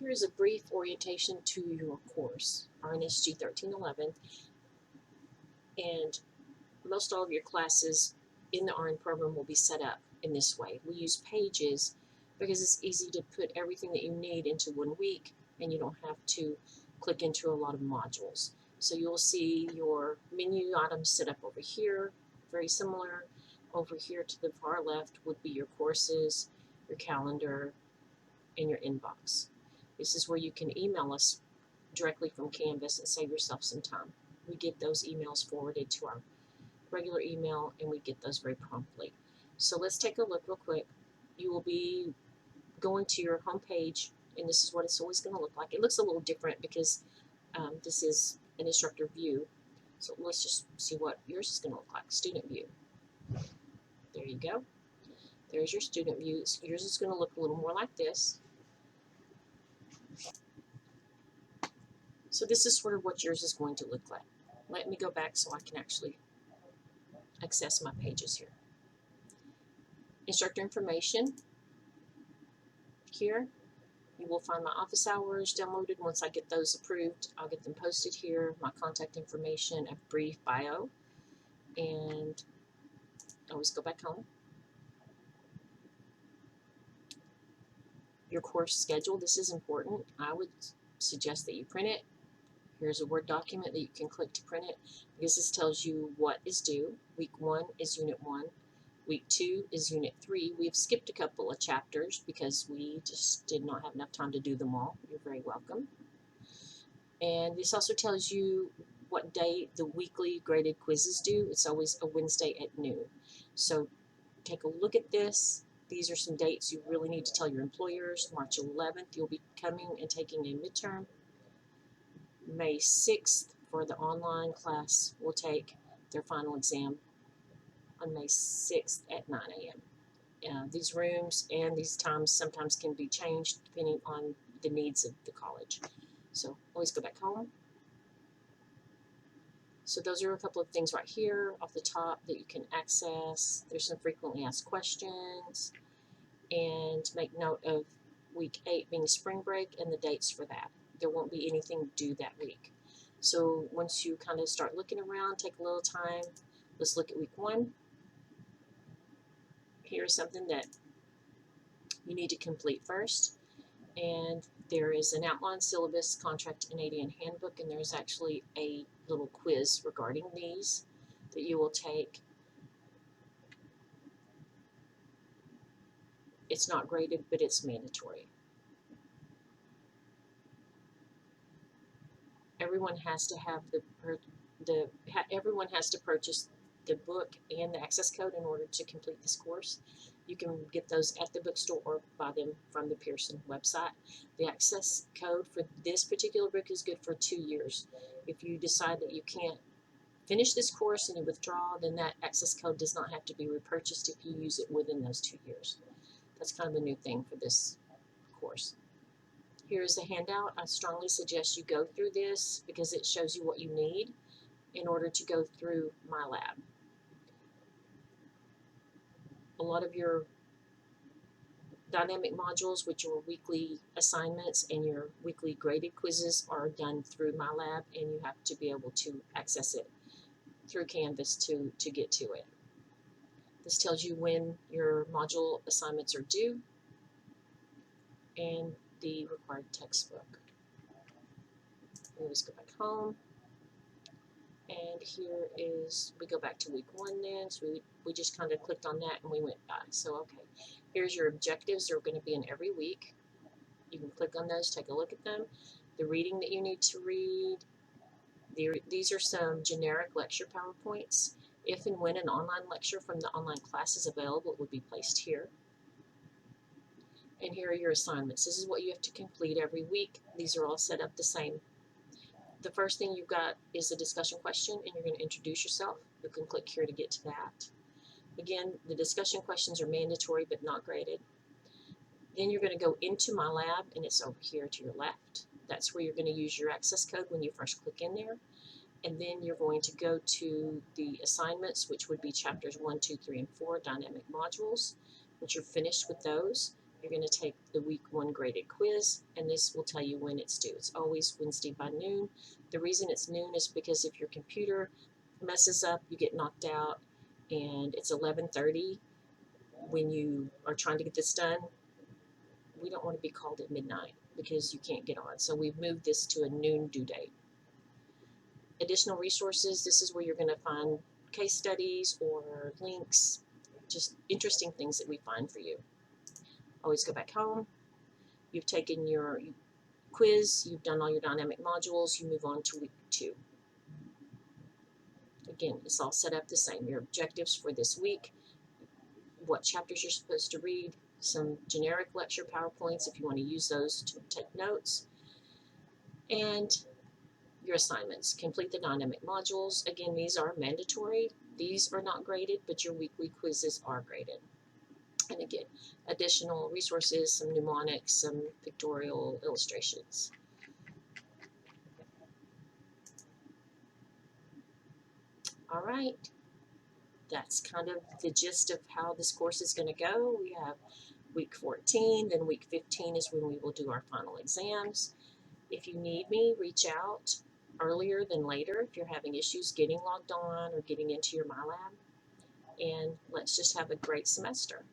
Here is a brief orientation to your course, RNSG 1311, and most all of your classes in the RN program will be set up in this way. We use pages because it's easy to put everything that you need into 1 week and you don't have to click into a lot of modules. So you'll see your menu items set up over here, very similar. Over here to the far left would be your courses, your calendar, and your inbox. This is where you can email us directly from Canvas and save yourself some time. We get those emails forwarded to our regular email and we get those very promptly. So let's take a look real quick. You will be going to your home page, and this is what it's always going to look like. It looks a little different because this is an instructor view. So let's just see what yours is going to look like. Student view. There you go. There's your student view. Yours is going to look a little more like this. So this is sort of what yours is going to look like. Let me go back so I can actually access my pages here. Instructor information. Here, you will find my office hours downloaded. Once I get those approved, I'll get them posted here. My contact information, a brief bio, and always go back home. Your course schedule, this is important. I would suggest that you print it. Here's a Word document that you can click to print it because this tells you what is due. Week 1 is Unit 1. Week 2 is Unit 3. We've skipped a couple of chapters because we just did not have enough time to do them all. You're very welcome. And this also tells you what day the weekly graded quizzes due. It's always a Wednesday at noon. So take a look at this. These are some dates you really need to tell your employers. March 11th, you'll be coming and taking a midterm. May 6th, for the online class, will take their final exam on May 6th at 9 a.m. These rooms and these times sometimes can be changed depending on the needs of the college. So always go back home. So those are a couple of things right here off the top that you can access. There's some frequently asked questions, and make note of week 8 being spring break and the dates for that. There won't be anything due that week. So once you kind of start looking around, take a little time. Let's look at week 1. Here's something that you need to complete first. And there is an outline syllabus, contract, and ADN handbook, and there's actually a little quiz regarding these that you will take. It's not graded, but it's mandatory. Everyone has to have everyone has to purchase the book and the access code in order to complete this course. You can get those at the bookstore or buy them from the Pearson website. The access code for this particular book is good for 2 years. If you decide that you can't finish this course and you withdraw, then that access code does not have to be repurchased if you use it within those 2 years. That's kind of a new thing for this course. Here's a handout. I strongly suggest you go through this because it shows you what you need in order to go through my lab. A lot of your dynamic modules, which are weekly assignments and your weekly graded quizzes, are done through my lab, and you have to be able to access it through Canvas to get to it. This tells you when your module assignments are due and the required textbook. Let's go back home. And here is, we go back to week 1 then, so we just kind of clicked on that and we went back. So okay, here's your objectives. They're going to be in every week. You can click on those, take a look at them. The reading that you need to read. These are some generic lecture PowerPoints. If and when an online lecture from the online class is available, it would be placed here. And here are your assignments. This is what you have to complete every week. These are all set up the same. The first thing you've got is a discussion question, and you're going to introduce yourself. You can click here to get to that. Again, the discussion questions are mandatory but not graded. Then you're going to go into My Lab, and it's over here to your left. That's where you're going to use your access code when you first click in there. And then you're going to go to the assignments, which would be chapters 1, 2, 3, and 4, dynamic modules. Once you're finished with those, You're going to take the week 1 graded quiz, and this will tell you when it's due. It's always Wednesday by noon. The reason it's noon is because if your computer messes up, you get knocked out, and it's 11:30 when you are trying to get this done. We don't want to be called at midnight because you can't get on. So we've moved this to a noon due date. Additional resources, this is where you're going to find case studies or links, just interesting things that we find for you. Always go back home. You've taken your quiz, you've done all your dynamic modules, you move on to week 2. Again, it's all set up the same. Your objectives for this week, what chapters you're supposed to read, some generic lecture PowerPoints if you want to use those to take notes, and your assignments. Complete the dynamic modules. Again, these are mandatory. These are not graded, but your weekly quizzes are graded. And again, additional resources, some mnemonics, some pictorial illustrations. All right, that's kind of the gist of how this course is going to go. We have week 14, then week 15 is when we will do our final exams. If you need me, reach out earlier than later if you're having issues getting logged on or getting into your MyLab. And let's just have a great semester.